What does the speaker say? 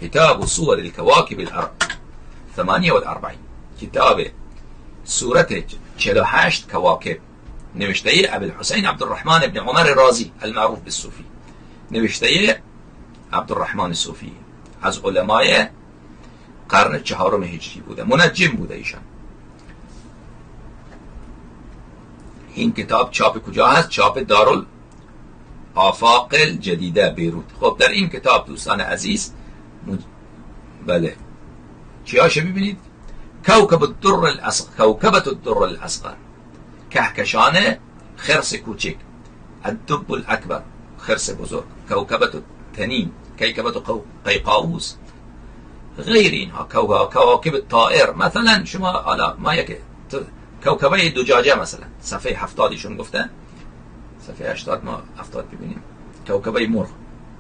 کتاب صور الكواكب 48، کتاب صورت 48 کواکب، نوشته ابوالحسین عبدالرحمن بن عمر رازی المعروف بالصوفی، نوشته عبدالرحمن صوفی، از علمای قرن 4 هجری بوده، منجم بوده ایشان. این کتاب چاپ کجا هست؟ چاپ دارال آفاق الجدیده بیروت. خب در این کتاب دوستان عزیز بله چیاشو ببینید؟ کوکب الدر الاصغر، کوکبت الدر الاصغر، کهکشان خرس کوچک، الدب الاکبر، خرس بزرگ، کوکبت التنین، کوکبت قیقاوس، غیر اینها، کواکب الطائر. مثلا شما حالا ما یک کوکبه دجاجه مثلا صفحه 70 ایشون گفتن، صفحه 80 ما 70 ببینیم، کوکبه مرغ